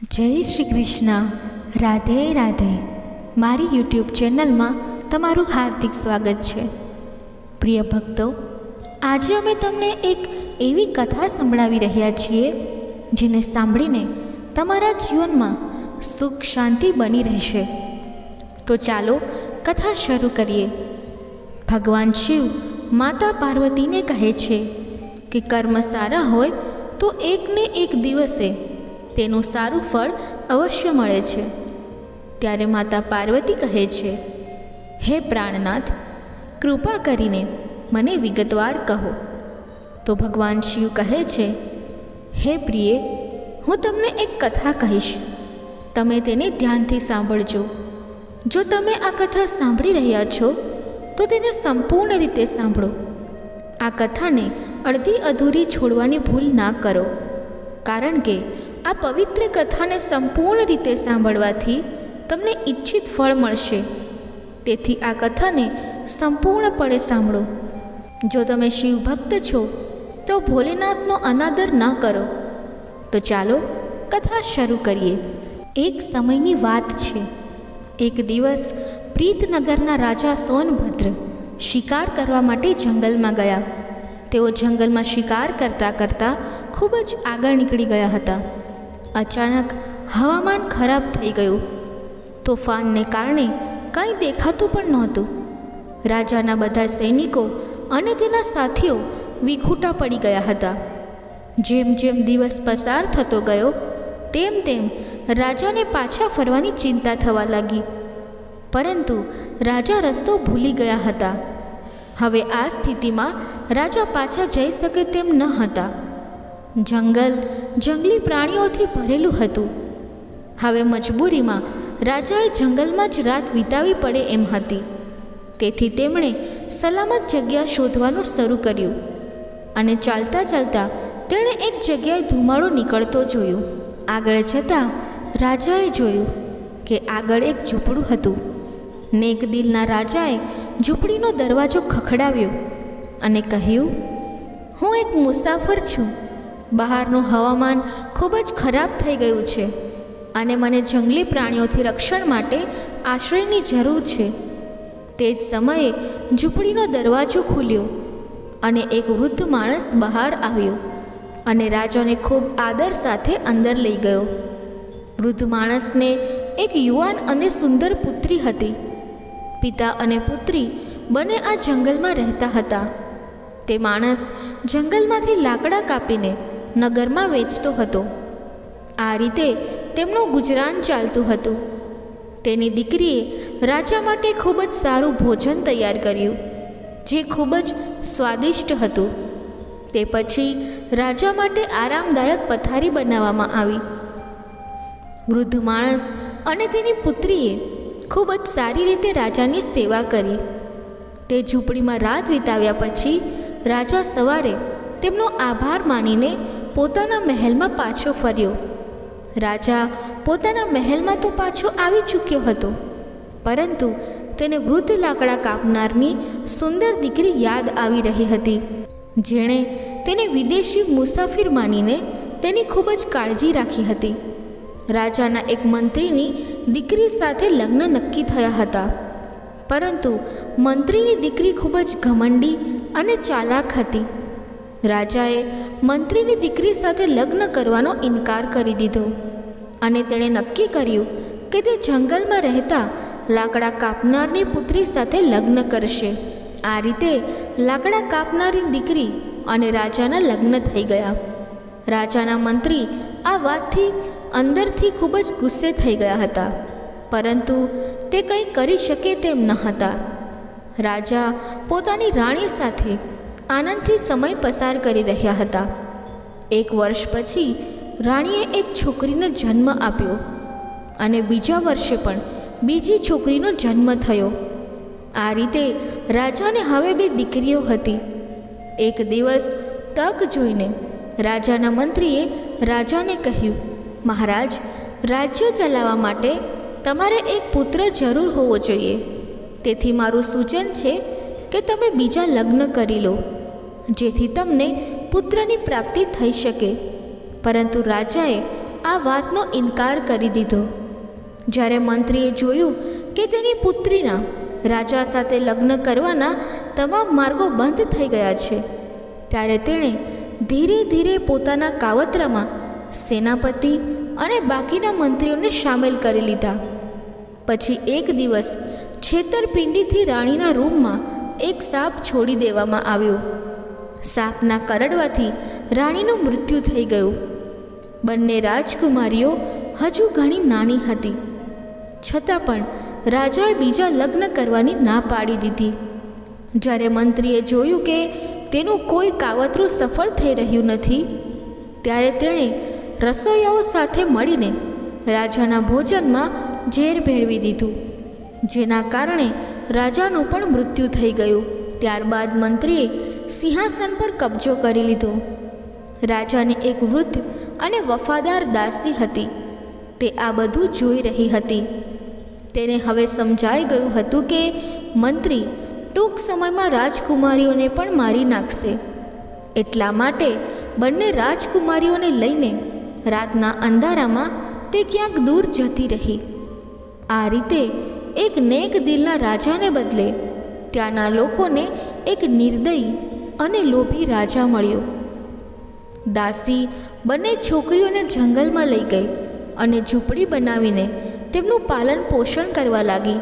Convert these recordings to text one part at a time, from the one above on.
જય શ્રી કૃષ્ણ. રાધે રાધે. મારી યુટ્યુબ ચેનલમાં તમારું હાર્દિક સ્વાગત છે. પ્રિય ભક્તો, આજે અમે તમને એક એવી કથા સંભળાવી રહ્યા છીએ જેને સાંભળીને તમારા જીવનમાં સુખ શાંતિ બની રહેશે. તો ચાલો કથા શરૂ કરીએ. ભગવાન શિવ માતા પાર્વતીને કહે છે કે કર્મ સારા હોય તો એકને એક દિવસે તેનું સારું ફળ અવશ્ય મળે છે. ત્યારે માતા પાર્વતી કહે છે, હે પ્રાણનાથ, કૃપા કરીને મને વિગતવાર કહો. તો ભગવાન શિવ કહે છે, હે પ્રિય, હું તમને એક કથા કહીશ. તમે તેને ધ્યાનથી સાંભળજો. જો તમે આ કથા સાંભળી રહ્યા છો તો તેને સંપૂર્ણ રીતે સાંભળો. આ કથાને અડધી અધૂરી છોડવાની ભૂલ ના કરો, કારણ કે આ પવિત્ર કથાને સંપૂર્ણ રીતે સાંભળવાથી તમને ઈચ્છિત ફળ મળશે. તેથી આ કથાને સંપૂર્ણપણે સાંભળો. જો તમે શિવભક્ત છો તો ભોલેનાથનો અનાદર ન કરો. તો ચાલો કથા શરૂ કરીએ. એક સમયની વાત છે. એક દિવસ પ્રીતનગરના રાજા સોનભદ્ર શિકાર કરવા માટે જંગલમાં ગયા. તેઓ જંગલમાં શિકાર કરતાં કરતાં ખૂબ જ આગળ નીકળી ગયા હતા. અચાનક હવામાન ખરાબ થઈ ગયું. તોફાનને કારણે કાંઈ દેખાતું પણ નહોતું. રાજાના બધા સૈનિકો અને તેના સાથીઓ વિખૂટા પડી ગયા હતા. જેમ જેમ દિવસ પસાર થતો ગયો તેમ તેમ રાજાને પાછા ફરવાની ચિંતા થવા લાગી. પરંતુ રાજા રસ્તો ભૂલી ગયા હતા. હવે આ સ્થિતિમાં રાજા પાછા જઈ શકે તેમ ન હતા. જંગલ જંગલી પ્રાણીઓથી ભરેલું હતું. હવે મજબૂરીમાં રાજાએ જંગલમાં જ રાત વિતાવી પડે એમ હતી. તેથી તેમણે સલામત જગ્યા શોધવાનું શરૂ કર્યું અને ચાલતા ચાલતા તેણે એક જગ્યાએ ધુમાડો નીકળતો જોયો. આગળ જતાં રાજાએ જોયું કે આગળ એક ઝૂંપડું હતું. નેકદિલના રાજાએ ઝૂંપડીનો દરવાજો ખખડાવ્યો અને કહ્યું, હું એક મુસાફર છું. બહારનું હવામાન ખૂબ જ ખરાબ થઈ ગયું છે અને મને જંગલી પ્રાણીઓથી રક્ષણ માટે આશ્રયની જરૂર છે. તે જ સમયે ઝૂંપડીનો દરવાજો ખુલ્યો અને એક વૃદ્ધ માણસ બહાર આવ્યો અને રાજાને ખૂબ આદર સાથે અંદર લઈ ગયો. વૃદ્ધ માણસને એક યુવાન અને સુંદર પુત્રી હતી. પિતા અને પુત્રી બંને આ જંગલમાં રહેતા હતા. તે માણસ જંગલમાંથી લાકડા કાપીને નગરમાં વેચતો હતો. આ રીતે તેમનું ગુજરાન ચાલતું હતું. તેની દીકરીએ રાજા માટે ખૂબ જ સારું ભોજન તૈયાર કર્યું, જે ખૂબ જ સ્વાદિષ્ટ હતું. તે પછી રાજા માટે આરામદાયક પથારી બનાવવામાં આવી. વૃદ્ધ માણસ અને તેની પુત્રીએ ખૂબ જ સારી રીતે રાજાની સેવા કરી. તે ઝૂંપડીમાં રાત વિતાવ્યા પછી રાજા સવારે તેમનો આભાર માનીને પોતાના મહેલમાં પાછો ફર્યો. રાજા પોતાના મહેલમાં તો પાછો આવી ચૂક્યો હતો, પરંતુ તેને વૃદ્ધ લાકડા કાપનારની સુંદર દીકરી યાદ આવી રહી હતી, જેણે તેને વિદેશી મુસાફિર માનીને તેની ખૂબ જ કાળજી રાખી હતી. રાજાના એક મંત્રીની દીકરી સાથે લગ્ન નક્કી થયા હતા, પરંતુ મંત્રીની દીકરી ખૂબ જ ઘમંડી અને ચાલાક હતી. રાજાએ મંત્રીની દીકરી સાથે લગ્ન કરવાનો ઇનકાર કરી દીધો અને તેણે નક્કી કર્યું કે તે જંગલમાં રહેતા લાકડા કાપનારની પુત્રી સાથે લગ્ન કરશે. આ રીતે લાકડા કાપનારી દીકરી અને રાજાના લગ્ન થઈ ગયા. રાજાના મંત્રી આ વાતથી અંદરથી ખૂબ જ ગુસ્સે થઈ ગયા હતા, પરંતુ તે કંઈ કરી શકે તેમ ન હતા. રાજા પોતાની રાણી સાથે આનંદથી સમય પસાર કરી રહ્યા હતા. એક વર્ષ પછી રાણીએ એક છોકરીને જન્મ આપ્યો અને બીજા વર્ષે પણ બીજી છોકરીનો જન્મ થયો. આ રીતે રાજાને હવે 2 દીકરીઓ હતી. એક દિવસ તક જોઈને રાજાના મંત્રીએ રાજાને કહ્યું, મહારાજ, રાજ્ય ચલાવવા માટે તમારે એક પુત્ર જરૂર હોવો જોઈએ. તેથી મારું સૂચન છે કે તમે બીજા લગ્ન કરી લો, જેથી તમને પુત્રની પ્રાપ્તિ થઈ શકે. પરંતુ રાજાએ આ વાતનો ઇનકાર કરી દીધો. જ્યારે મંત્રીએ જોયું કે તેની પુત્રીના રાજા સાથે લગ્ન કરવાના તમામ માર્ગો બંધ થઈ ગયા છે, ત્યારે તેણે ધીરે ધીરે પોતાના કાવતરામાં સેનાપતિ અને બાકીના મંત્રીઓને સામેલ કરી લીધા. પછી એક દિવસ છેતરપિંડીથી રાણીના રૂમમાં એક સાપ છોડી દેવામાં આવ્યો. સાપના કરડવાથી રાણીનું મૃત્યુ થઈ ગયું. બંને રાજકુમારીઓ હજુ ઘણી નાની હતી, છતાં પણ રાજાએ બીજા લગ્ન કરવાની ના પાડી દીધી. જ્યારે મંત્રીએ જોયું કે તેનું કોઈ કાવતરું સફળ થઈ રહ્યું નથી, ત્યારે તેણે રસોઈયાઓ સાથે મળીને રાજાના ભોજનમાં ઝેર ભેળવી દીધું, જેના કારણે રાજાનું પણ મૃત્યુ થઈ ગયું. ત્યારબાદ મંત્રીએ સિંહાસન પર કબજો કરી લીધો. રાજાની એક વૃદ્ધ અને વફાદાર દાસી હતી. તે આ બધું જોઈ રહી હતી. તેને હવે સમજાઈ ગયું હતું કે મંત્રી ટૂંક સમયમાં રાજકુમારીઓને પણ મારી નાખશે. એટલા માટે બંને રાજકુમારીઓને લઈને રાતના અંધારામાં તે ક્યાંક દૂર જતી રહી. આ રીતે એક નેક દિલના રાજાને બદલે ત્યાંના લોકોને એક નિર્દયી અને લોભી રાજા મળ્યો. દાસી બંને છોકરીઓને જંગલમાં લઈ ગઈ અને ઝૂંપડી બનાવીને તેમનું પાલન પોષણ કરવા લાગી.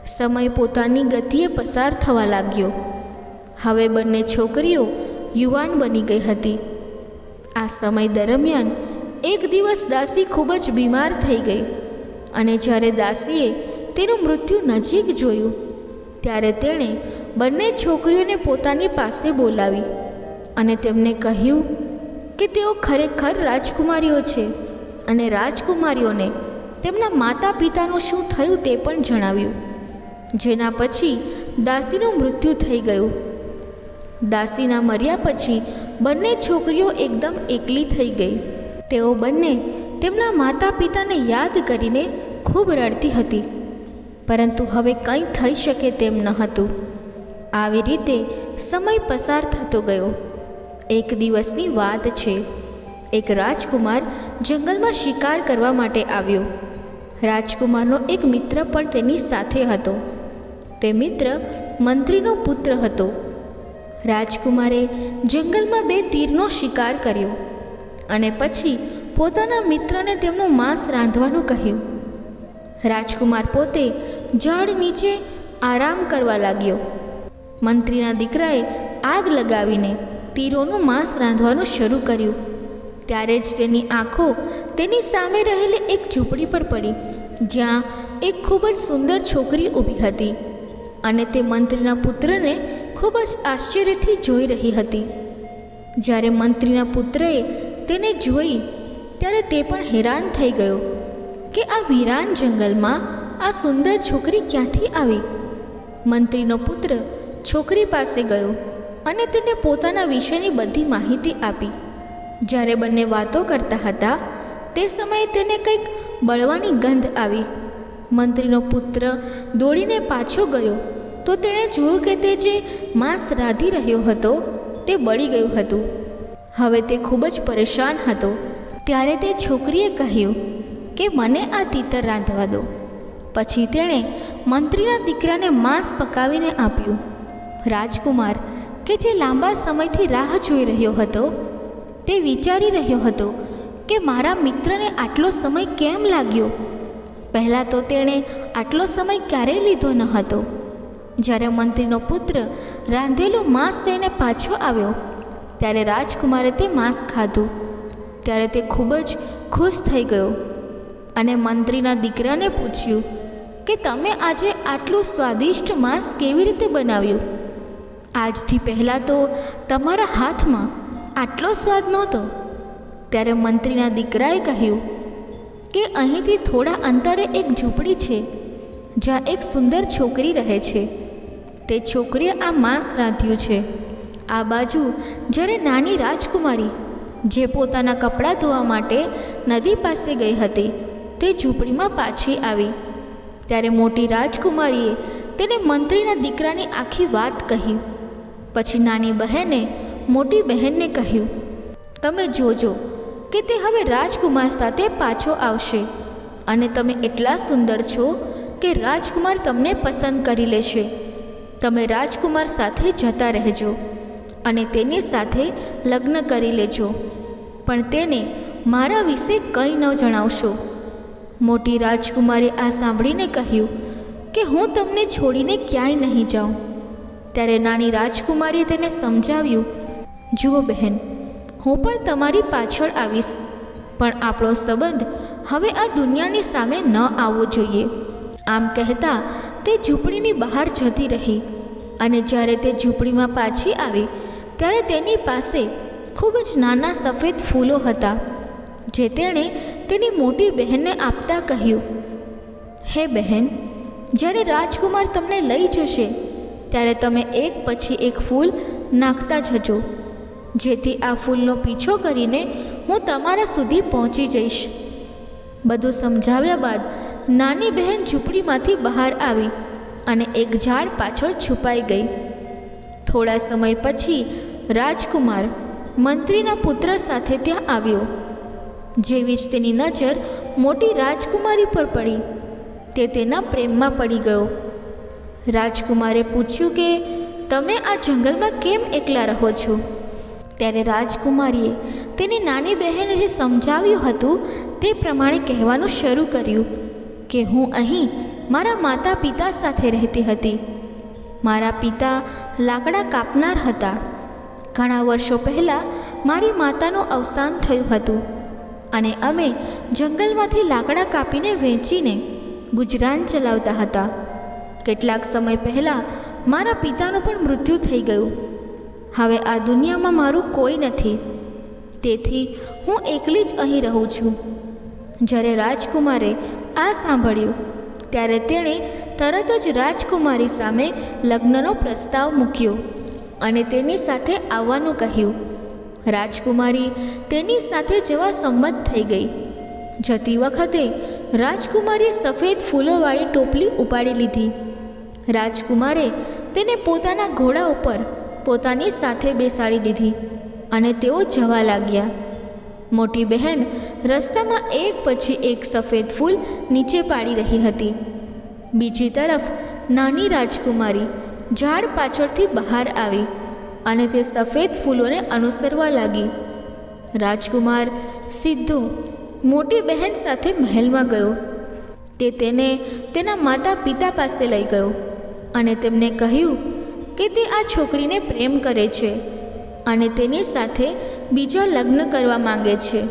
સમય પોતાની ગતિએ પસાર થવા લાગ્યો. હવે બંને છોકરીઓ યુવાન બની ગઈ હતી. આ સમય દરમિયાન એક દિવસ દાસી ખૂબ જ બીમાર થઈ ગઈ અને જ્યારે દાસીએ તેનું મૃત્યુ નજીક જોયું, ત્યારે તેણે બંને છોકરીઓને પોતાની પાસે બોલાવી અને તેમને કહ્યું કે તેઓ ખરેખર રાજકુમારીઓ છે અને રાજકુમારીઓને તેમના માતા પિતાનું શું થયું તે પણ જણાવ્યું. જેના પછી દાસીનું મૃત્યુ થઈ ગયું. દાસીના મર્યા પછી બંને છોકરીઓ એકદમ એકલી થઈ ગઈ. તેઓ બંને તેમના માતા પિતાને યાદ કરીને ખૂબ રડતી હતી, પરંતુ હવે કંઈ થઈ શકે તેમ ન હતું. આવી રીતે સમય પસાર થતો ગયો. એક દિવસની વાત છે. એક રાજકુમાર જંગલમાં શિકાર કરવા માટે આવ્યો. રાજકુમારનો એક મિત્ર પણ તેની સાથે હતો. તે મિત્ર મંત્રીનો પુત્ર હતો. રાજકુમારે જંગલમાં 2 તીરનો શિકાર કર્યો અને પછી પોતાના મિત્રને તેમનું માંસ રાંધવાનું કહ્યું. રાજકુમાર પોતે ઝાડ નીચે આરામ કરવા લાગ્યો. મંત્રીના દીકરાએ આગ લગાવીને તીરોનું માંસ રાંધવાનું શરૂ કર્યું. ત્યારે જ તેની આંખો તેની સામે રહેલી એક ઝૂંપડી પર પડી, જ્યાં એક ખૂબ જ સુંદર છોકરી ઊભી હતી અને તે મંત્રીના પુત્રને ખૂબ જ આશ્ચર્યથી જોઈ રહી હતી. જ્યારે મંત્રીના પુત્રએ તેને જોઈ ત્યારે તે પણ હેરાન થઈ ગયો કે આ વીરાન જંગલમાં આ સુંદર છોકરી ક્યાંથી આવી. મંત્રીનો પુત્ર છોકરી પાસે ગયો અને તેને પોતાના વિશેની બધી માહિતી આપી. જ્યારે બંને વાતો કરતા હતા તે સમયે તેને કંઈક બળવાની ગંધ આવી. મંત્રીનો પુત્ર દોડીને પાછો ગયો તો તેણે જોયું કે તે જે માંસ રાંધી રહ્યો હતો તે બળી ગયું હતું. હવે તે ખૂબ જ પરેશાન હતો. ત્યારે તે છોકરીએ કહ્યું કે મને આ તીતર રાંધવા દો. પછી તેણે મંત્રીના દીકરાને માંસ પકાવીને આપ્યું. રાજકુમાર કે જે લાંબા સમયથી રાહ જોઈ રહ્યો હતો તે વિચારી રહ્યો હતો કે મારા મિત્રને આટલો સમય કેમ લાગ્યો. પહેલાં તો તેણે આટલો સમય ક્યારેય લીધો ન હતો. જ્યારે મંત્રીનો પુત્ર રાંધેલું માંસ લઈને પાછો આવ્યો ત્યારે રાજકુમારે તે માંસ ખાધું. ત્યારે તે ખૂબ જ ખુશ થઈ ગયો અને મંત્રીના દીકરાને પૂછ્યું કે તમે આજે આટલું સ્વાદિષ્ટ માંસ કેવી રીતે બનાવ્યું? આજથી પહેલાં તો તમારા હાથમાં આટલો સ્વાદ નહોતો. ત્યારે મંત્રીના દીકરાએ કહ્યું કે અહીંથી થોડા અંતરે એક ઝૂંપડી છે જ્યાં એક સુંદર છોકરી રહે છે. તે છોકરીએ આ માંસ રાંધ્યું છે. આ બાજુ જ્યારે નાની રાજકુમારી જે પોતાના કપડાં ધોવા માટે નદી પાસે ગઈ હતી તે ઝૂંપડીમાં પાછી આવી. ત્યારે મોટી રાજકુમારીએ તેને મંત્રીના દીકરાની આખી વાત કહી. પછી નાની બહેને મોટી બહેનને કહ્યું, તમે જોજો, કે તે હવે રાજકુમાર સાથે પાછો આવશે અને તમે એટલા સુંદર છો કે રાજકુમાર તમને પસંદ કરી લેશે. તમે રાજકુમાર સાથે જતા રહેજો અને તેની સાથે લગ્ન કરી લેજો, પણ તેને મારા વિશે કંઈ ન જણાવશો. મોટી રાજકુમારે આ સાંભળીને કહ્યું કે હું તમને છોડીને ક્યાંય નહીં જાઉં. ત્યારે નાની રાજકુમારીએ તેને સમજાવ્યું, જુઓ બહેન, હું પણ તમારી પાછળ આવીશ, પણ આપણો સંબંધ હવે આ દુનિયાની સામે ન આવવો જોઈએ. આમ કહેતા તે ઝૂંપડીની બહાર જતી રહી અને જ્યારે તે ઝૂંપડીમાં પાછી આવી ત્યારે તેની પાસે ખૂબ જ નાના સફેદ ફૂલો હતા, જે તેણે તેની મોટી બહેનને આપતા કહ્યું, હે બહેન, જ્યારે રાજકુમાર તમને લઈ જશે ત્યારે તમે એક પછી એક ફૂલ નાખતા જજો, જેથી આ ફૂલનો પીછો કરીને હું તમારા સુધી પહોંચી જઈશ. બધું સમજાવ્યા બાદ નાની બહેન ઝૂંપડીમાંથી બહાર આવી અને એક ઝાડ પાછળ છુપાઈ ગઈ. થોડા સમય પછી રાજકુમાર મંત્રીના પુત્ર સાથે ત્યાં આવ્યો. જેવી જ તેની નજર મોટી રાજકુમારી પર પડી, તે તેના પ્રેમમાં પડી ગયો. રાજકુમારે પૂછ્યું કે તમે આ જંગલમાં કેમ એકલા રહો છો? ત્યારે રાજકુમારીએ તેની નાની બહેને જે સમજાવ્યું હતું તે પ્રમાણે કહેવાનું શરૂ કર્યું કે હું અહીં મારા માતા પિતા સાથે રહેતી હતી. મારા પિતા લાકડા કાપનાર હતા. ઘણા વર્ષો પહેલાં મારી માતાનું અવસાન થયું હતું અને અમે જંગલમાંથી લાકડા કાપીને વેચીને ગુજરાન ચલાવતા હતા. કેટલાક સમય પહેલાં મારા પિતાનું પણ મૃત્યુ થઈ ગયું. હવે આ દુનિયામાં મારું કોઈ નથી, તેથી હું એકલી જ અહીં રહું છું. જ્યારે રાજકુમારે આ સાંભળ્યું ત્યારે તેણે તરત જ રાજકુમારી સામે લગ્નનો પ્રસ્તાવ મૂક્યો અને તેની સાથે આવવાનું કહ્યું. રાજકુમારી તેની સાથે જવા સંમત થઈ ગઈ. જતી વખતે રાજકુમારીએ સફેદ ફૂલોવાળી ટોપલી ઉપાડી લીધી. રાજકુમારે તેને પોતાના ઘોડા ઉપર પોતાની સાથે બેસાડી દીધી અને તેઓ જવા લાગ્યા. મોટી બહેન રસ્તામાં એક પછી એક સફેદ ફૂલ નીચે પાડી રહી હતી. બીજી તરફ નાની રાજકુમારી ઝાડ પાછળથી બહાર આવી અને તે સફેદ ફૂલોને અનુસરવા લાગી. રાજકુમાર સીધો મોટી બહેન સાથે મહેલમાં ગયો. તે તેને તેના માતા પિતા પાસે લઈ ગયો અને તેમને કહ્યું કે તે આ છોકરીને પ્રેમ કરે છે અને તેની સાથે બીજા લગ્ન કરવા માંગે છે.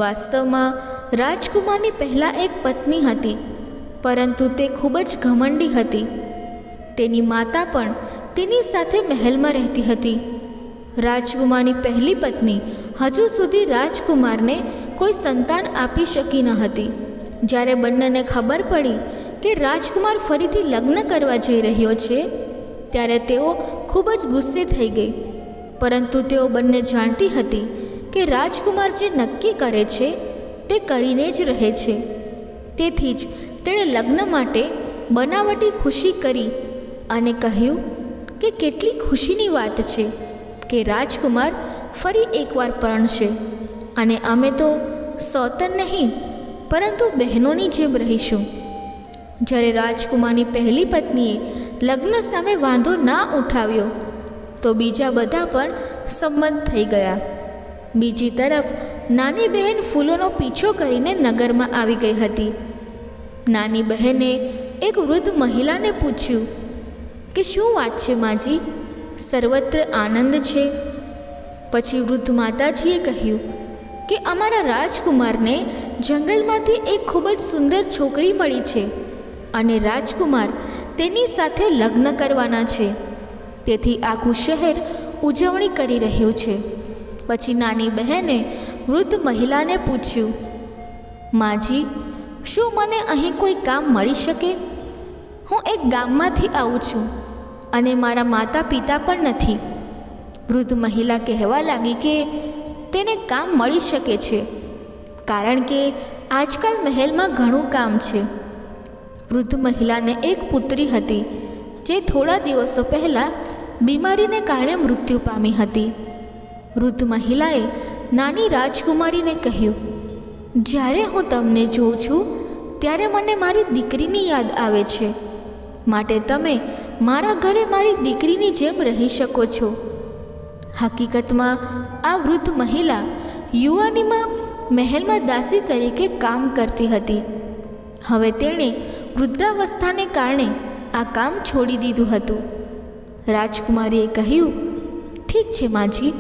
વાસ્તવમાં રાજકુમારની પહેલાં એક પત્ની હતી, પરંતુ તે ખૂબ જ ઘમંડી હતી. તેની માતા પણ તેની સાથે મહેલમાં રહેતી હતી. રાજકુમારની પહેલી પત્ની હજુ સુધી રાજકુમારને કોઈ સંતાન આપી શકી ન હતી. જ્યારે બંનેને ખબર પડી કે રાજકુમાર ફરીથી લગ્ન કરવા જઈ રહ્યો છે ત્યારે તેઓ ખૂબ જ ગુસ્સે થઈ ગઈ. પરંતુ તેઓ બંને જાણતી હતી કે રાજકુમાર જે નક્કી કરે છે તે કરીને જ રહે છે. તેથી જ તેણે લગ્ન માટે બનાવટી ખુશી કરી અને કહ્યું કે કેટલી ખુશીની વાત છે કે રાજકુમાર ફરી એકવાર પરણશે અને અમે તો સૌતન નહીં પરંતુ બહેનોની જેમ રહીશું. જ્યારે રાજકુમારની પહેલી પત્નીએ લગ્ન સામે વાંધો ના ઉઠાવ્યો તો બીજા બધા પણ સંમત થઈ ગયા. બીજી તરફ નાની બહેન ફૂલોનો પીછો કરીને નગરમાં આવી ગઈ હતી. નાની બહેને એક વૃદ્ધ મહિલાને પૂછ્યું કે શું વાત છે માજી, સર્વત્ર આનંદ છે? પછી વૃદ્ધ માતાજીએ કહ્યું કે અમારા રાજકુમારને જંગલમાંથી એક ખૂબ જ સુંદર છોકરી મળી છે અને રાજકુમાર તેની સાથે લગ્ન કરવાના છે. તેથી આખું શહેર ઉજવણી કરી રહ્યું છે. પછી નાની બહેને વૃદ્ધ મહિલાને પૂછ્યું, માજી, શું મને અહીં કોઈ કામ મળી શકે? હું એક ગામમાંથી આવું છું અને મારા માતા પિતા પણ નથી. વૃદ્ધ મહિલા કહેવા લાગી કે તેને કામ મળી શકે છે, કારણ કે આજકાલ મહેલમાં ઘણું કામ છે. વૃદ્ધ મહિલાને એક પુત્રી હતી જે થોડા દિવસો પહેલાં બીમારીને કારણે મૃત્યુ પામી હતી. વૃદ્ધ મહિલાએ નાની રાજકુમારીને કહ્યું, જ્યારે હું તમને જોઉં છું ત્યારે મને મારી દીકરીની યાદ આવે છે, માટે તમે મારા ઘરે મારી દીકરીની જેમ રહી શકો છો. હકીકતમાં આ વૃદ્ધ મહિલા યુવાનીમાં મહેલમાં દાસી તરીકે કામ કરતી હતી. હવે તેણે વૃદ્ધાવસ્થાને કારણે આ કામ છોડી દીધું હતું. રાજકુમારીએ કહ્યું, ઠીક છે માજી,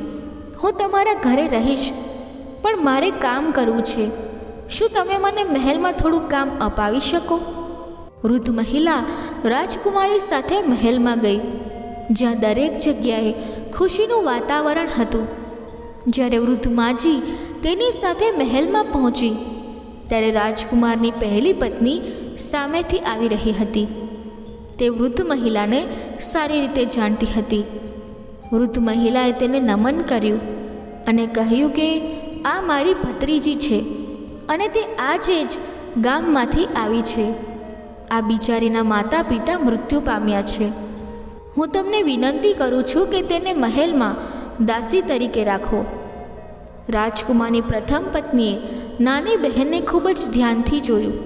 હું તમારા ઘરે રહીશ, પણ મારે કામ કરવું છે. શું તમે મને મહેલમાં થોડું કામ અપાવી શકો? વૃદ્ધ મહિલા રાજકુમારી સાથે મહેલમાં ગઈ, જ્યાં દરેક જગ્યાએ ખુશીનું વાતાવરણ હતું. જ્યારે વૃદ્ધ માજી તેની સાથે મહેલમાં પહોંચી ત્યારે રાજકુમારની પહેલી પત્ની સામેથી આવી રહી હતી. તે વૃદ્ધ મહિલાને સારી રીતે જાણતી હતી. વૃદ્ધ મહિલાએ તેને નમન કર્યું અને કહ્યું કે આ મારી ભત્રીજી છે અને તે આજે જ ગામમાંથી આવી છે. આ બિચારીના માતા પિતા મૃત્યુ પામ્યા છે. હું તમને વિનંતી કરું છું કે તેને મહેલમાં દાસી તરીકે રાખો. રાજકુમારની પ્રથમ પત્નીએ નાની બહેનને ખૂબ જ ધ્યાનથી જોયું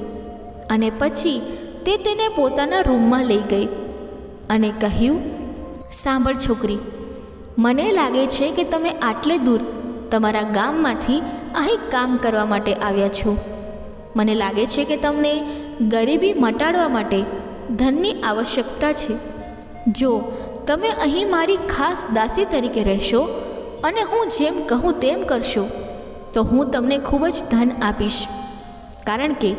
અને પછી તે તેને પોતાના રૂમમાં લઈ ગઈ અને કહ્યું, સાંભળ છોકરી, મને લાગે છે કે તમે આટલે દૂર તમારા ગામમાંથી અહીં કામ કરવા માટે આવ્યા છો. મને લાગે છે કે તમને ગરીબી મટાડવા માટે ધનની આવશ્યકતા છે. જો તમે અહીં મારી ખાસ દાસી તરીકે રહેશો અને હું જેમ કહું તેમ કરશો તો હું તમને ખૂબ જ ધન આપીશ, કારણ કે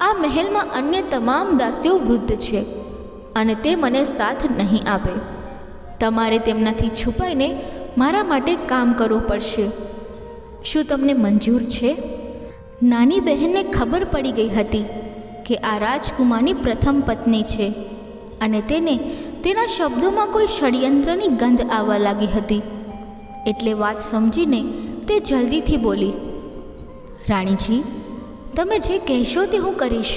આ મહેલમાં અન્ય તમામ દાસીઓ વૃદ્ધ છે અને તે મને સાથ નહીં આપે. તમારે તેમનાથી છુપાઈને મારા માટે કામ કરવું પડશે. શું તમને મંજૂર છે? નાની બહેનને ખબર પડી ગઈ હતી કે આ રાજકુમારની પ્રથમ પત્ની છે અને તેને તેના શબ્દોમાં કોઈ ષડયંત્રની ગંધ આવવા લાગી હતી. એટલે વાત સમજીને તે જલ્દીથી બોલી, રાણીજી, તમે જે કહેશો તે હું કરીશ.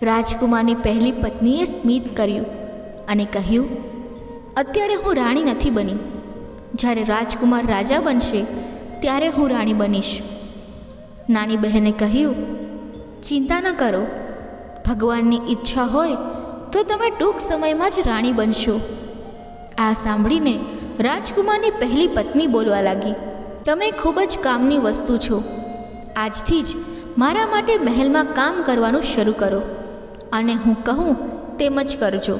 રાજકુમારની પહેલી પત્નીએ સ્મિત કર્યું અને કહ્યું, અત્યારે હું રાણી નથી બની. જ્યારે રાજકુમાર રાજા બનશે ત્યારે હું રાણી બનીશ. નાની બહેને કહ્યું, ચિંતા ન કરો, ભગવાનની ઈચ્છા હોય તો તમે ટૂંક સમયમાં જ રાણી બનશો. આ સાંભળીને રાજકુમારની પહેલી પત્ની બોલવા લાગી, તમે ખૂબ જ કામની વસ્તુ છો. આજથી જ મારા માટે મહેલમાં કામ કરવાનું શરૂ કરો અને હું કહું તેમ જ કરજો.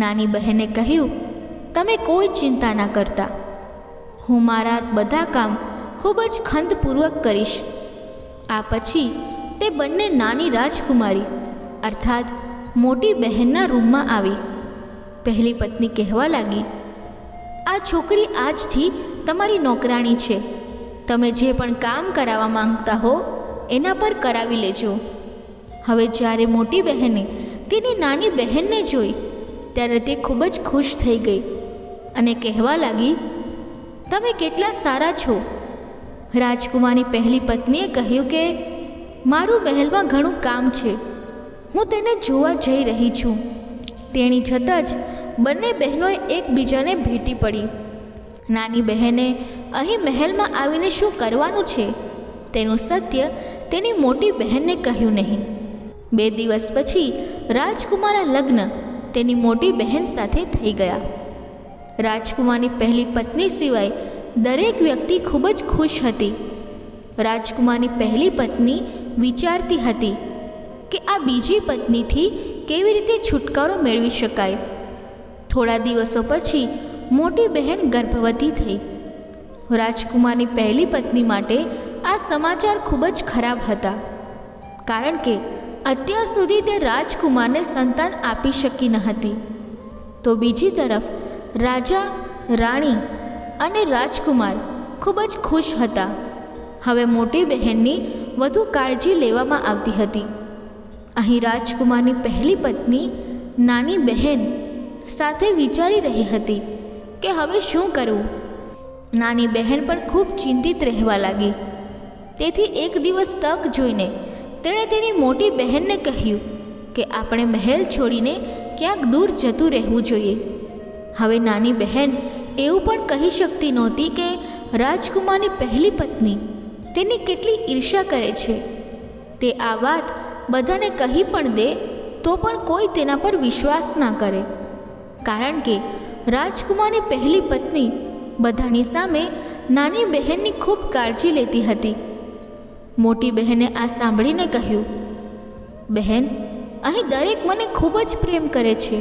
નાની બહેને કહ્યું, તમે કોઈ ચિંતા ના કરતા, હું મારા બધા કામ ખૂબ જ ખંતપૂર્વક કરીશ. આ પછી તે બંને નાની રાજકુમારી અર્થાત મોટી બહેનના રૂમમાં આવી. પહેલી પત્ની કહેવા લાગી, આ છોકરી આજથી તમારી નોકરાણી છે. તમે જે પણ કામ કરાવવા માંગતા હો એના પર કરાવી લેજો. હવે જ્યારે મોટી બહેને તેની નાની બહેનને જોઈ ત્યારે તે ખૂબ જ ખુશ થઈ ગઈ અને કહેવા લાગી, તમે કેટલા સારા છો. રાજકુમારની પહેલી પત્નીએ કહ્યું કે મારું મહેલમાં ઘણું કામ છે, હું તેને જોવા જઈ રહી છું. તેણી છતાં જ બંને બહેનોએ એકબીજાને ભેટી પડી. નાની બહેને અહીં મહેલમાં આવીને શું કરવાનું છે તેનું સત્ય તેની મોટી બહેનને કહ્યું નહીં. 2 દિવસ પછી રાજકુમારના લગ્ન તેની મોટી બહેન સાથે થઈ ગયા. રાજકુમારની પહેલી પત્ની સિવાય દરેક વ્યક્તિ ખૂબ જ ખુશ હતી. રાજકુમારની પહેલી પત્ની વિચારતી હતી કે આ બીજી પત્નીથી કેવી રીતે છુટકારો મેળવી શકાય. થોડા દિવસો પછી મોટી બહેન ગર્ભવતી થઈ. રાજકુમારની પહેલી પત્ની માટે આ સમાચાર ખૂબ જ ખરાબ હતા, કારણ કે અત્યાર સુધી તે રાજકુમારને સંતાન આપી શકી ન હતી. તો બીજી તરફ રાજા, રાણી અને રાજકુમાર ખૂબ જ ખુશ હતા. હવે મોટી બહેનની વધુ કાળજી લેવામાં આવતી હતી. અહીં રાજકુમારની પહેલી પત્ની નાની બહેન સાથે વિચારી રહી હતી કે હવે શું કરવું. નાની બહેન પણ ખૂબ ચિંતિત રહેવા લાગી. તેથી એક દિવસ તક જોઈને તેણે તેની મોટી બહેનને કહ્યું કે આપણે મહેલ છોડીને ક્યાંક દૂર જતું રહેવું જોઈએ. હવે નાની બહેન એવું પણ કહી શકતી નહોતી કે રાજકુમારની પહેલી પત્ની તેની કેટલી ઈર્ષ્યા કરે છે. તે આ વાત બધાને કહી પણ દે તો પણ કોઈ તેના પર વિશ્વાસ ના કરે, કારણ કે રાજકુમારની પહેલી પત્ની બધાની સામે નાની બહેનની ખૂબ કાળજી લેતી હતી. મોટી બહેને આ સાંભળીને કહ્યું, બહેન, અહીં દરેક મને ખૂબ જ પ્રેમ કરે છે.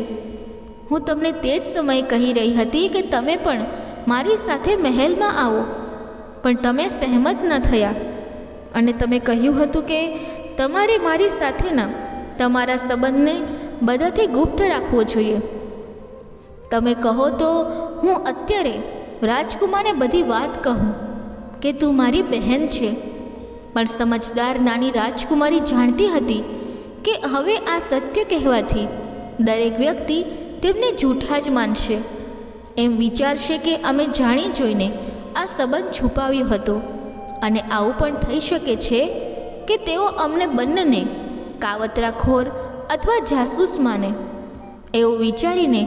હું તમને તે જ સમયે કહી રહી હતી કે તમે પણ મારી સાથે મહેલમાં આવો, પણ તમે સહેમત ન થયા અને તમે કહ્યું હતું કે તમારે મારી સાથેના તમારા સંબંધને બધાથી ગુપ્ત રાખવો જોઈએ. તમે કહો તો હું અત્યારે રાજકુમારને બધી વાત કહું કે તું મારી બહેન છે. પણ સમજદાર નાની રાજકુમારી જાણતી હતી કે હવે આ સત્ય કહેવાથી દરેક વ્યક્તિ તેમને જૂઠા જ માનશે. એમ વિચારશે કે અમે જાણી જોઈને આ સંબંધ છુપાવ્યો હતો અને આવું પણ થઈ શકે છે કે તેઓ અમને બંનેને કાવતરાખોર અથવા જાસૂસ માને. એવું વિચારીને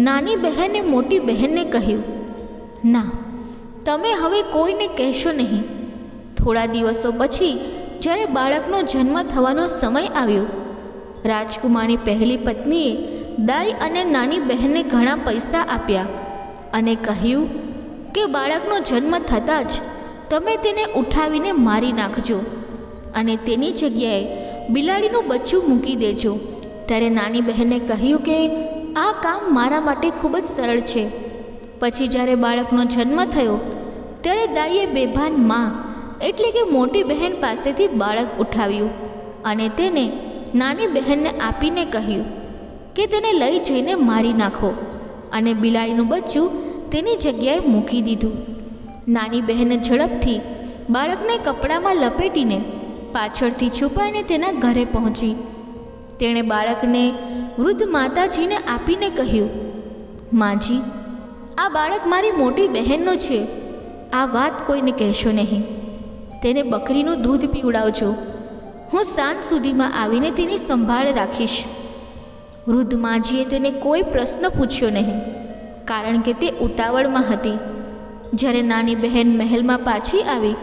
નાની બહેને મોટી બહેનને કહ્યું, ના, તમે હવે કોઈને કહેશો નહીં. થોડા દિવસો પછી જ્યારે બાળકનો જન્મ થવાનો સમય આવ્યો, રાજકુમારની પહેલી પત્નીએ દાઈ અને નાની બહેનને ઘણા પૈસા આપ્યા અને કહ્યું કે બાળકનો જન્મ થતાં જ તમે તેને ઉઠાવીને મારી નાખજો અને તેની જગ્યાએ બિલાડીનું બચ્ચું મૂકી દેજો. ત્યારે નાની બહેને કહ્યું કે આ કામ મારા માટે ખૂબ જ સરળ છે. પછી જ્યારે બાળકનો જન્મ થયો ત્યારે દાઈએ બેભાન માં એટલે કે મોટી બહેન પાસેથી બાળક ઉઠાવ્યું અને તેને નાની બહેનને આપીને કહ્યું કે તેને લઈ જઈને મારી નાખો અને બિલાડીનું બચ્ચું તેની જગ્યાએ મૂકી દીધું. નાની બહેને ઝડપથી બાળકને કપડામાં લપેટીને પાછળથી છુપાઈને તેના ઘરે પહોંચી. તેણે બાળકને વૃદ્ધ માતાજીને આપીને કહ્યું, માજી, આ બાળક મારી મોટી બહેનનો છે. આ વાત કોઈને કહેશો નહીં. તેને બકરીનું દૂધ પીવડાવજો. હું સાંજ સુધીમાં આવીને તેની સંભાળ રાખીશ. વૃદ્ધ માજીએ તેને કોઈ પ્રશ્ન પૂછ્યો નહીં, કારણ કે તે ઉતાવળમાં હતી. જ્યારે નાની બહેન મહેલમાં પાછી આવી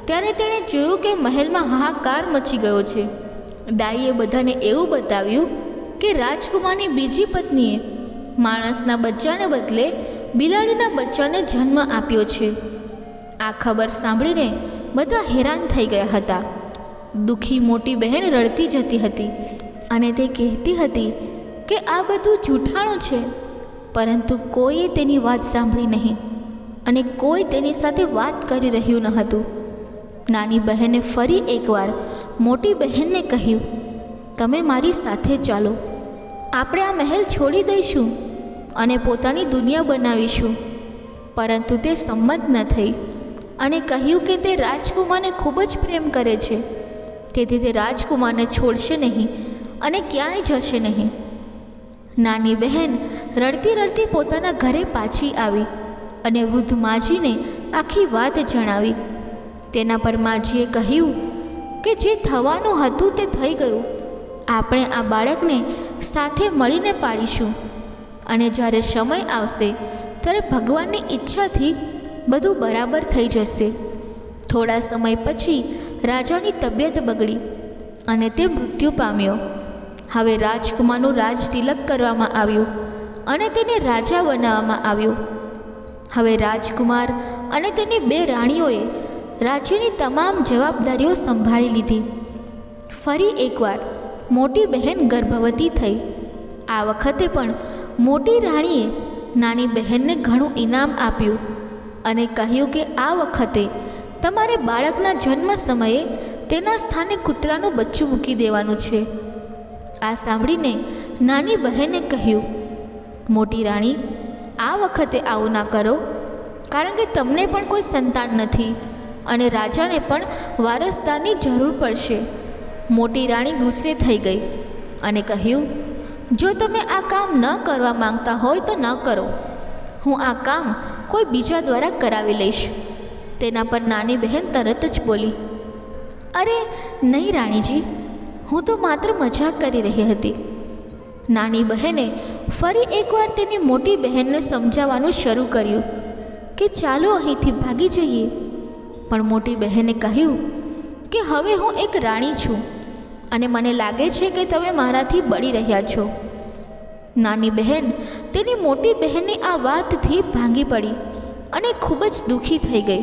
ત્યારે તેણે જોયું કે મહેલમાં હાહાકાર મચી ગયો છે. દાઈએ બધાને એવું બતાવ્યું કે રાજકુમારની બીજી પત્નીએ માણસના બચ્ચાને બદલે બિલાડીના બચ્ચાને જન્મ આપ્યો છે. આ ખબર સાંભળીને બધા હેરાન થઈ ગયા હતા. દુઃખી મોટી બહેન રડતી જતી હતી અને તે કહેતી હતી કે આ બધું જૂઠાણું છે, પરંતુ કોઈએ તેની વાત સાંભળી નહીં અને કોઈ તેની સાથે વાત કરી રહ્યું ન હતું. નાની બહેને ફરી એકવાર મોટી બહેનને કહ્યું, તમે મારી સાથે ચાલો. આપણે આ મહેલ છોડી દઈશું અને પોતાની દુનિયા બનાવીશું. પરંતુ તે સંમત ન થઈ અને કહ્યું કે તે રાજકુમારને ખૂબ જ પ્રેમ કરે છે, તેથી તે રાજકુમારને છોડશે નહીં અને ક્યાંય જશે નહીં. નાની બહેન રડતી રડતી પોતાના ઘરે પાછી આવી અને વૃદ્ધ માજીને આખી વાત જણાવી. તેના પર માજીએ કહ્યું કે જે થવાનું હતું તે થઈ ગયું. આપણે આ બાળકને સાથે મળીને પાડીશું અને જ્યારે સમય આવશે ત્યારે ભગવાનની ઈચ્છાથી બધું બરાબર થઈ જશે. થોડા સમય પછી રાજાની તબિયત બગડી અને તે મૃત્યુ પામ્યો. હવે રાજકુમારનું રાજતિલક કરવામાં આવ્યું અને તેને રાજા બનાવવામાં આવ્યો. હવે રાજકુમાર અને તેની બે રાણીઓએ રાજ્યની તમામ જવાબદારીઓ સંભાળી લીધી. ફરી એકવાર મોટી બહેન ગર્ભવતી થઈ. આ વખતે પણ મોટી રાણીએ નાની બહેનને ઘણું ઇનામ આપ્યું અને કહ્યું કે આ વખતે તમારે બાળકના જન્મ સમયે તેના સ્થાને કૂતરાનું બચ્ચું મૂકી દેવાનું છે. આ સાંભળીને નાની બહેને કહ્યું, મોટી રાણી, આ વખતે આવું ના કરો, કારણ કે તમને પણ કોઈ સંતાન નથી અને રાજાને પણ વારસદારની જરૂર પડશે. મોટી રાણી ગુસ્સે થઈ ગઈ અને કહ્યું, જો તમે આ કામ ન કરવા માંગતા હોય તો ન કરો. હું આ કામ કોઈ બીજા દ્વારા કરાવી લઈશ. તેના પર નાની બહેન તરત જ બોલી, અરે નહીં રાણીજી, હું તો માત્ર મજાક કરી રહી હતી. નાની બહેને ફરી એકવાર તેની મોટી બહેનને સમજાવવાનું શરૂ કર્યું કે ચાલો અહીંથી ભાગી જઈએ, પણ મોટી બહેને કહ્યું કે હવે હું એક રાણી છું અને મને લાગે છે કે તમે મારાથી બળી રહ્યા છો. નાની બહેન તેની મોટી બહેનની આ વાતથી ભાંગી પડી અને ખૂબ જ દુઃખી થઈ ગઈ.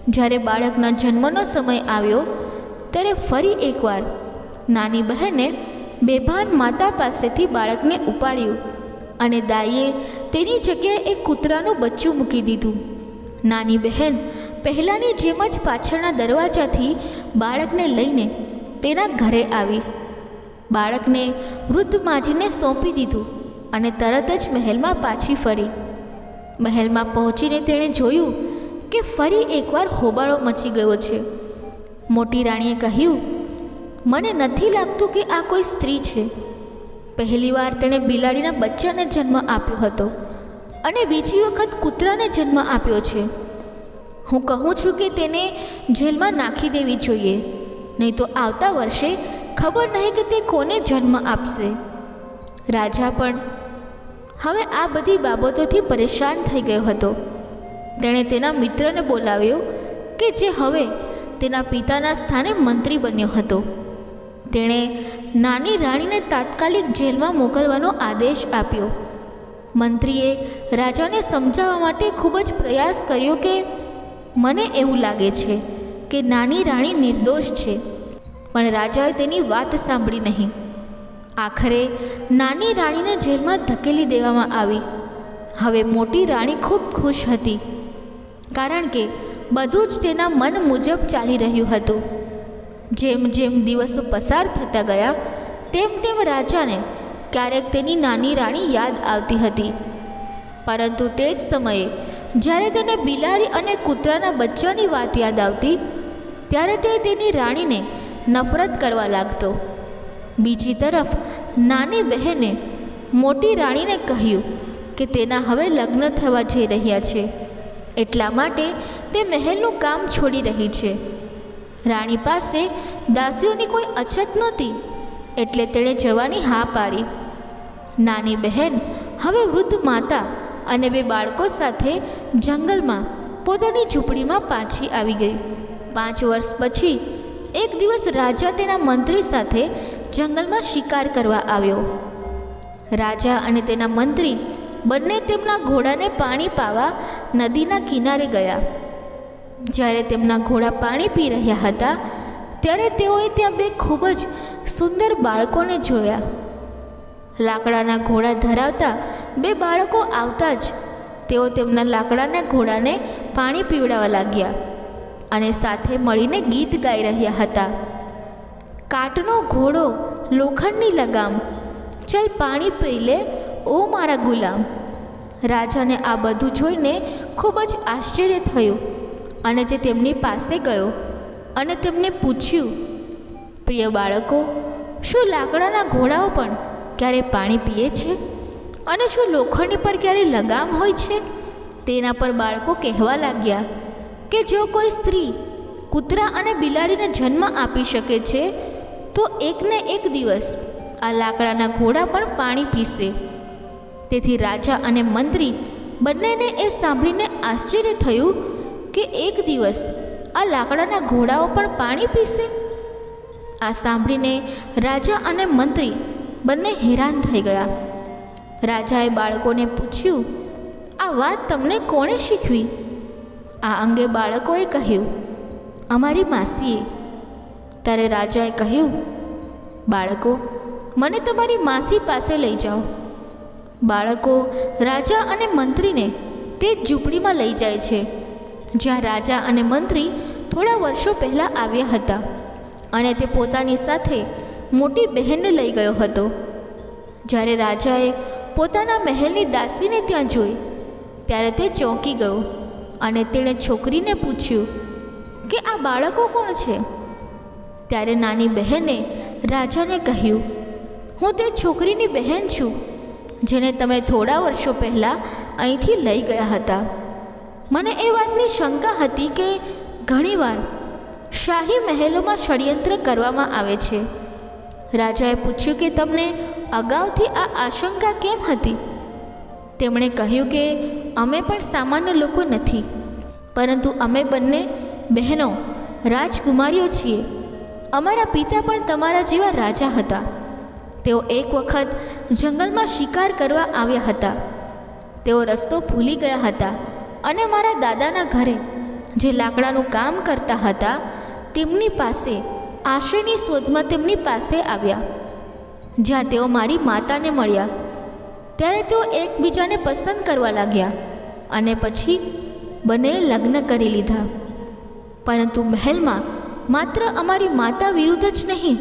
જ્યારે બાળકના જન્મનો સમય આવ્યો ત્યારે ફરી એકવાર નાની બહેને બેભાન માતા પાસેથી બાળકને ઉપાડ્યું અને દાઈએ તેની જગ્યાએ એક કૂતરાનું બચ્ચું મૂકી દીધું. નાની બહેન પહેલાંની જેમ જ પાછળના દરવાજાથી બાળકને લઈને તેના ઘરે આવી. બાળકને વૃદ્ધ માજીને સોંપી દીધું અને તરત જ મહેલમાં પાછી ફરી. મહેલમાં પહોંચીને તેણે જોયું કે ફરી એકવાર હોબાળો મચી ગયો છે. મોટી રાણીએ કહ્યું, મને નથી લાગતું કે આ કોઈ સ્ત્રી છે. પહેલીવાર તેણે બિલાડીના બચ્ચાને જન્મ આપ્યો હતો અને બીજી વખત કૂતરાને જન્મ આપ્યો છે. હું કહું છું કે તેને જેલમાં નાખી દેવી જોઈએ, નહીં તો આવતા વર્ષે ખબર નહીં કે તે કોને જન્મ આપશે. રાજા પણ હવે આ બધી બાબતોથી પરેશાન થઈ ગયો હતો. તેણે તેના મિત્રને બોલાવ્યો કે જે હવે તેના પિતાના સ્થાને મંત્રી બન્યો હતો. તેણે નાની રાણીને તાત્કાલિક જેલમાં મોકલવાનો આદેશ આપ્યો. મંત્રીએ રાજાને સમજાવવા માટે ખૂબ જ પ્રયાસ કર્યો કે મને એવું લાગે છે કે નાની રાણી નિર્દોષ છે, પણ રાજાએ તેની વાત સાંભળી નહીં. આખરે નાની રાણીને જેલમાં ધકેલી દેવામાં આવી. હવે મોટી રાણી ખૂબ ખુશ હતી, કારણ કે બધું જ તેના મન મુજબ ચાલી રહ્યું હતું. જેમ જેમ દિવસો પસાર થતા ગયા તેમ તેમ રાજાને ક્યારેક તેની નાની રાણી યાદ આવતી હતી. પરંતુ તે જ સમયે જ્યારે તેને બિલાડી અને કૂતરાના બચ્ચાની વાત યાદ આવતી ત્યારે તે તેની રાણીને નફરત કરવા લાગતો. બીજી તરફ નાની બહેને મોટી રાણીને કહ્યું કે તેના હવે લગ્ન થવા જઈ રહ્યા છે, એટલા માટે તે મહેલનું કામ છોડી રહી છે. રાણી પાસે દાસીઓની કોઈ અછત નહોતી, એટલે તેણે જવાની હા પાડી. નાની બહેન હવે વૃદ્ધ માતા અને 2 બાળકો સાથે જંગલમાં પોતાની ઝૂંપડીમાં પાછી આવી ગઈ. 5 વર્ષ પછી એક દિવસ રાજા તેના મંત્રી સાથે જંગલમાં શિકાર કરવા આવ્યો. રાજા અને તેના મંત્રી બંને તેમના ઘોડાને પાણી પાવા નદીના કિનારે ગયા. જ્યારે તેમના ઘોડા પાણી પી રહ્યા હતા ત્યારે તેઓએ ત્યાં 2 ખૂબ જ સુંદર બાળકોને જોયા. લાકડાના ઘોડા ધરાવતા 2 બાળકો આવતા જ તેઓ તેમના લાકડાના ઘોડાને પાણી પીવડાવવા લાગ્યા અને સાથે મળીને ગીત ગાઈ રહ્યા હતા. કાટનો ઘોડો લોખંડની લગામ, ચલ પાણી પી લે ઓ મારા ગુલામ. રાજાને આ બધું જોઈને ખૂબ જ આશ્ચર્ય થયું અને તે તેમની પાસે ગયો અને તેમને પૂછ્યું, પ્રિય બાળકો, શું લાકડાના ઘોડાઓ પણ ક્યારે પાણી પીએ છે અને શું લોખંડની પર ક્યારે લગામ હોય છે? તેના પર બાળકો કહેવા લાગ્યા કે જો કોઈ સ્ત્રી કૂતરા અને બિલાડીને જન્મ આપી શકે છે તો એકને એક દિવસ આ લાકડાના ઘોડા પણ પાણી પીશે. તેથી રાજા અને મંત્રી બંનેને એ સાંભળીને આશ્ચર્ય થયું કે એક દિવસ આ લાકડાના ઘોડાઓ પણ પાણી પીશે. આ સાંભળીને રાજા અને મંત્રી બંને હેરાન થઈ ગયા. રાજાએ બાળકોને પૂછ્યું, આ વાત તમને કોણે શીખવી? આ અંગે બાળકોએ કહ્યું, અમારી માસીએ. ત્યારે રાજાએ કહ્યું, બાળકો, મને તમારી માસી પાસે લઈ જાઓ. બાળકો રાજા અને મંત્રીને તે જ ઝૂંપડીમાં લઈ જાય છે જ્યાં રાજા અને મંત્રી થોડા વર્ષો પહેલાં આવ્યા હતા અને તે પોતાની સાથે મોટી બહેનને લઈ ગયો હતો. જ્યારે રાજાએ પોતાના મહેલની દાસીને ત્યાં જોઈ ત્યારે તે ચોંકી ગયો અને તેણે છોકરીને પૂછ્યું કે આ બાળકો કોણ છે? ત્યારે નાની બહેને રાજાને કહ્યું, હું તે છોકરીની બહેન છું જેને તમે થોડા વર્ષો પહેલાં અહીંથી લઈ ગયા હતા. મને એ વાતની શંકા હતી કે ઘણીવાર શાહી મહેલોમાં ષડયંત્ર કરવામાં આવે છે. રાજાએ પૂછ્યું કે તમને અગાઉથી આ આશંકા કેમ હતી? તેમણે કહ્યું કે અમે પણ સામાન્ય લોકો નથી, પરંતુ અમે બંને બહેનો રાજકુમારીઓ છીએ. અમારા પિતા પણ તમારા જેવા રાજા હતા. તેઓ એક વખત જંગલમાં શિકાર કરવા આવ્યા હતા. તેઓ રસ્તો ભૂલી ગયા હતા અને મારા દાદાના ઘરે જે લાકડાનું કામ કરતા હતા તેમની પાસે આશ્રયની શોધમાં તેમની પાસે આવ્યા. જ્યાં તેઓ મારી માતાને મળ્યા ત્યારે તેઓ એકબીજાને પસંદ કરવા લાગ્યા અને પછી બંનેએ લગ્ન કરી લીધા. પરંતુ મહેલમાં માત્ર અમારી માતા વિરુદ્ધ જ નહીં,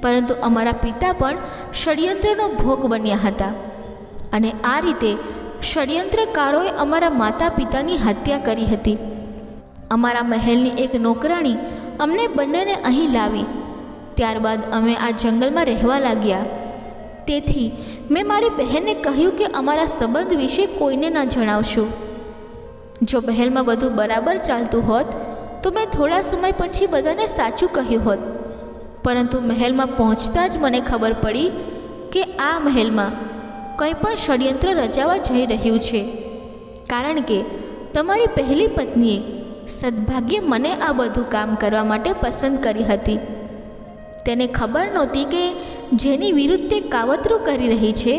પરંતુ અમારા પિતા પણ ષડયંત્રનો ભોગ બન્યા હતા. અને આ રીતે ષડયંત્રકારોએ અમારા માતા પિતાની હત્યા કરી હતી. અમારા મહેલની એક નોકરાણી અમને બંનેને અહીં લાવી. ત્યારબાદ અમે આ જંગલમાં રહેવા લાગ્યા. તેથી મેં મારી બહેનને કહ્યું કે અમારા સંબંધ વિશે કોઈને ના જણાવશો. જો મહેલમાં બધું બરાબર ચાલતું હોત તો મેં થોડા સમય પછી બધાને સાચું કહ્યું હોત. પરંતુ મહેલમાં પહોંચતા જ મને ખબર પડી કે આ મહેલમાં કંઈ પણ ષડયંત્ર રચાવા જઈ રહ્યું છે, કારણ કે તમારી પહેલી પત્નીએ સદભાગ્યે મને આ બધું કામ કરવા માટે પસંદ કરી હતી. તેને ખબર નહોતી કે જેની વિરુદ્ધ તે કાવતરું કરી રહી છે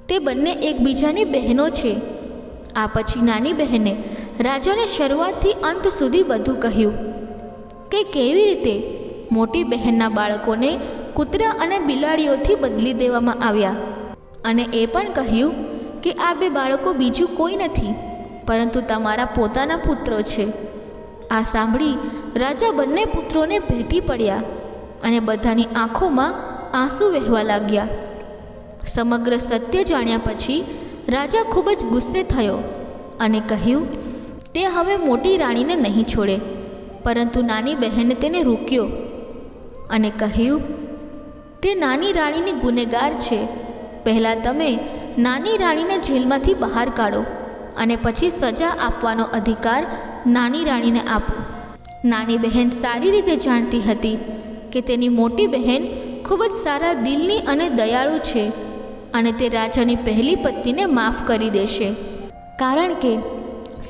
તે બંને એકબીજાની બહેનો છે. આ પછી નાની બહેને રાજાને શરૂઆતથી અંત સુધી બધું કહ્યું કે કેવી રીતે મોટી બહેનના બાળકોને કૂતરા અને બિલાડીઓથી બદલી દેવામાં આવ્યા, અને એ પણ કહ્યું કે આ બે બાળકો બીજું કોઈ નથી પરંતુ તમારા પોતાના પુત્રો છે. આ સાંભળી રાજા બંને પુત્રોને ભેટી પડ્યા અને બધાની આંખોમાં આંસુ વહેવા લાગ્યા. સમગ્ર સત્ય જાણ્યા પછી રાજા ખૂબ જ ગુસ્સે થયો અને કહ્યું તે હવે મોટી રાણીને નહીં છોડે. પરંતુ નાની બહેને તેને રોક્યો અને કહ્યું તે નાની રાણીની ગુનેગાર છે. પહેલાં તમે નાની રાણીને જેલમાંથી બહાર કાઢો અને પછી સજા આપવાનો અધિકાર નાની રાણીને આપો. નાની બહેન સારી રીતે જાણતી હતી કે તેની મોટી બહેન ખૂબ જ સારા દિલની અને દયાળુ છે અને તે રાજાની પહેલી પત્નીને માફ કરી દેશે, કારણ કે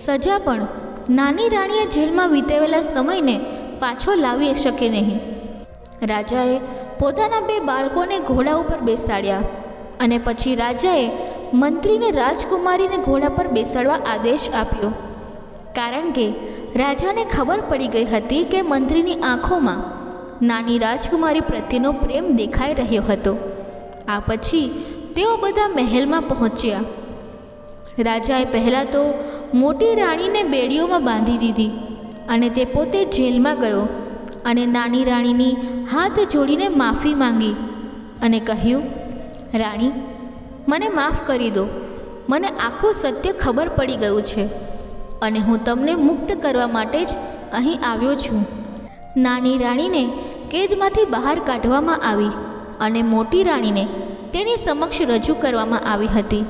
સજા પણ નાની રાણીએ જેલમાં વિતાવેલા સમયને પાછો લાવી શકે નહીં. રાજાએ પોતાના બે બાળકોને ઘોડા ઉપર બેસાડ્યા અને પછી રાજાએ મંત્રીને રાજકુમારીને ઘોડા પર બેસાડવા આદેશ આપ્યો, કારણ કે રાજાને ખબર પડી ગઈ હતી કે મંત્રીની આંખોમાં નાની રાજકુમારી પ્રત્યેનો પ્રેમ દેખાઈ રહ્યો હતો. આ પછી તેઓ બધા મહેલમાં પહોંચ્યા. રાજાએ પહેલાં તો મોટી રાણીને બેડીઓમાં બાંધી દીધી અને તે પોતે જેલમાં ગયો અને નાની રાણીની હાથ જોડીને માફી માંગી અને કહ્યું, રાણી, મને માફ કરી દો. મને આખું સત્ય ખબર પડી ગયું છે અને હું તમને મુક્ત કરવા માટે જ અહીં આવ્યો છું. નાની રાણીને કેદમાંથી બહાર કાઢવામાં આવી અને મોટી રાણીને તેની સમક્ષ રજૂ કરવામાં આવી હતી.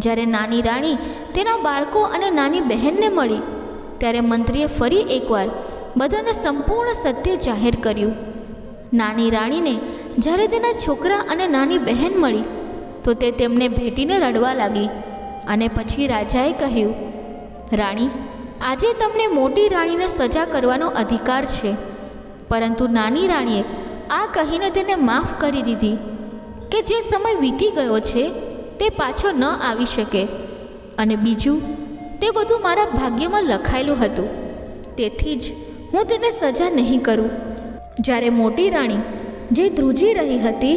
જ્યારે નાની રાણી તેના બાળકો અને નાની બહેનને મળી ત્યારે મંત્રીએ ફરી એકવાર બધાને સંપૂર્ણ સત્ય જાહેર કર્યું. નાની રાણીને જ્યારે તેના છોકરા અને નાની બહેન મળી તો તે તેમને ભેટીને રડવા લાગી અને પછી રાજાએ કહ્યું, રાણી, આજે તમને મોટી રાણીને સજા કરવાનો અધિકાર છે, પરંતુ નાની રાણીએ આ કહીને તેને માફ કરી દીધી કે જે સમય વીતી ગયો છે તે પાછો ન આવી શકે, અને બીજું તે બધું મારા ભાગ્યમાં લખાયેલું હતું, તેથી જ હું તેને સજા નહીં કરું. જ્યારે મોટી રાણી જે ધ્રુજી રહી હતી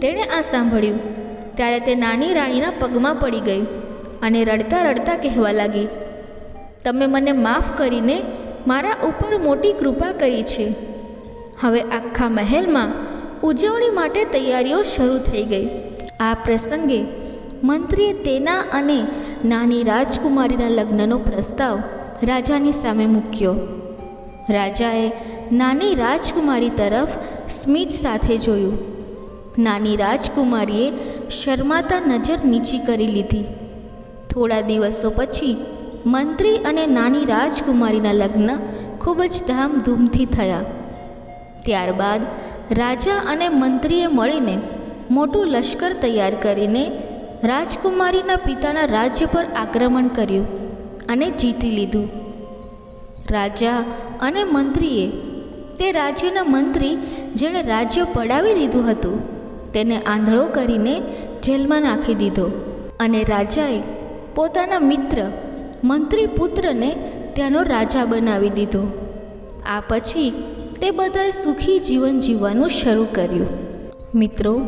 તેણે આ સાંભળ્યું ત્યારે તે નાની રાણીના પગમાં પડી ગઈ અને રડતા રડતા કહેવા લાગી, તમે મને માફ કરીને મારા ઉપર મોટી કૃપા કરી છે. હવે આખા મહેલમાં ઉજવણી માટે તૈયારીઓ શરૂ થઈ ગઈ. આ પ્રસંગે મંત્રીએ તેના અને નાની રાજકુમારીના લગ્નનો પ્રસ્તાવ રાજાની સામે મૂક્યો. રાજાએ નાની રાજકુમારી તરફ સ્મિત સાથે જોયું. નાની રાજકુમારીએ શરમાતા નજર નીચી કરી લીધી. થોડા દિવસો પછી મંત્રી અને નાની રાજકુમારીના લગ્ન ખૂબ જ ધામધૂમથી થયા. ત્યારબાદ રાજા અને મંત્રીએ મળીને મોટું લશ્કર તૈયાર કરીને રાજકુમારીના પિતાના રાજ્ય પર આક્રમણ કર્યું અને જીતી લીધું. રાજા અને મંત્રીએ તે રાજ્યના મંત્રી જેણે રાજ્ય પડાવી લીધું હતું તેને આંધળો કરીને જેલમાં નાખી દીધો અને રાજાએ પોતાના મિત્ર મંત્રી પુત્રને ત્યાંનો રાજા બનાવી દીધો. આ પછી તે બધાએ સુખી જીવન જીવવાનું શરૂ કર્યું. મિત્રો,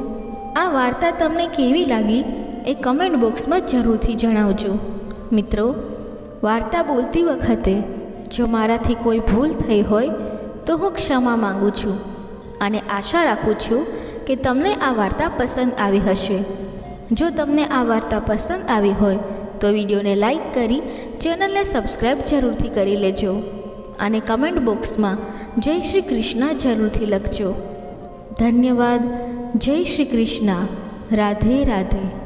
આ વાર્તા તમને કેવી લાગી એ કમેન્ટ બોક્સમાં જરૂરથી જણાવજો. મિત્રો, વાર્તા બોલતી વખતે જો મારાથી કોઈ ભૂલ થઈ હોય તો હું ક્ષમા માગું છું અને આશા રાખું છું કે તમને આ વાર્તા પસંદ આવી હશે. જો તમને આ વાર્તા પસંદ આવી હોય તો વિડીયોને લાઈક કરી ચેનલને સબસ્ક્રાઈબ જરૂરથી કરી લેજો અને કમેન્ટ બોક્સમાં જય શ્રી કૃષ્ણ જરૂરથી લખજો. ધન્યવાદ. જય શ્રી કૃષ્ણ. રાધે રાધે.